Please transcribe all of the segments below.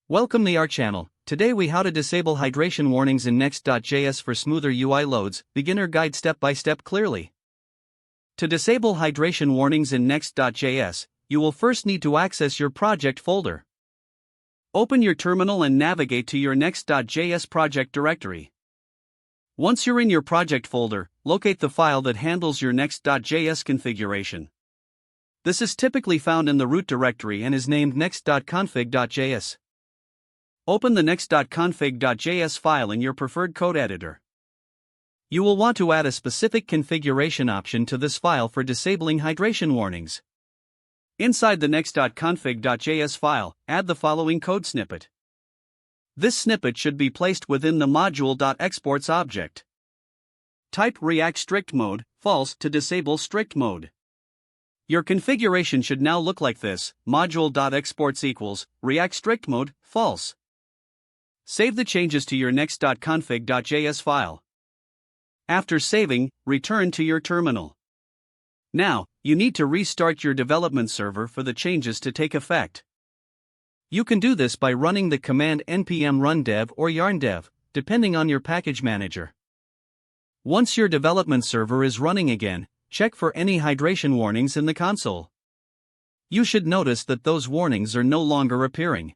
Welcome to our channel. Today we how to disable hydration warnings in Next.js for smoother UI loads, beginner guide step by step clearly. To disable hydration warnings in Next.js, you will first need to access your project folder. Open your terminal and navigate to your Next.js project directory. Once you're in your project folder, locate the file that handles your Next.js configuration. This is typically found in the root directory and is named next.config.js. Open the next.config.js file in your preferred code editor. You will want to add a specific configuration option to this file for disabling hydration warnings. Inside the next.config.js file, add the following code snippet. This snippet should be placed within the module.exports object. Type React strict mode, false, to disable strict mode. Your configuration should now look like this: module.exports equals React strict mode, false. Save the changes to your next.config.js file. After saving, return to your terminal. Now, you need to restart your development server for the changes to take effect. You can do this by running the command npm run dev or yarn dev, depending on your package manager. Once your development server is running again, check for any hydration warnings in the console. You should notice that those warnings are no longer appearing.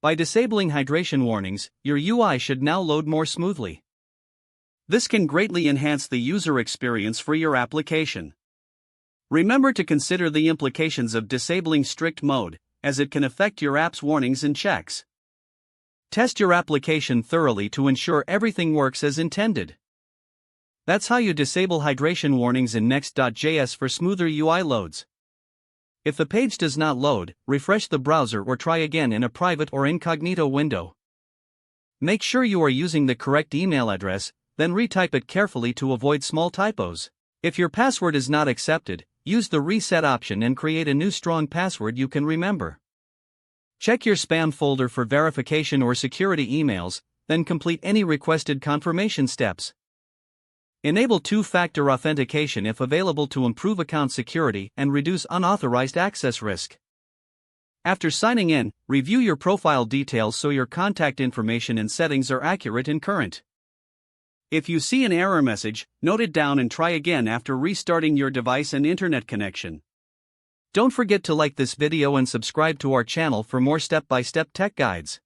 By disabling hydration warnings, your UI should now load more smoothly. This can greatly enhance the user experience for your application. Remember to consider the implications of disabling strict mode, as it can affect your app's warnings and checks. Test your application thoroughly to ensure everything works as intended. That's how you disable hydration warnings in Next.js for smoother UI loads. If the page does not load, refresh the browser or try again in a private or incognito window. Make sure you are using the correct email address, then retype it carefully to avoid small typos. If your password is not accepted, use the reset option and create a new strong password you can remember. Check your spam folder for verification or security emails, then complete any requested confirmation steps. Enable two-factor authentication if available to improve account security and reduce unauthorized access risk. After signing in, review your profile details so your contact information and settings are accurate and current. If you see an error message, note it down and try again after restarting your device and internet connection. Don't forget to like this video and subscribe to our channel for more step-by-step tech guides.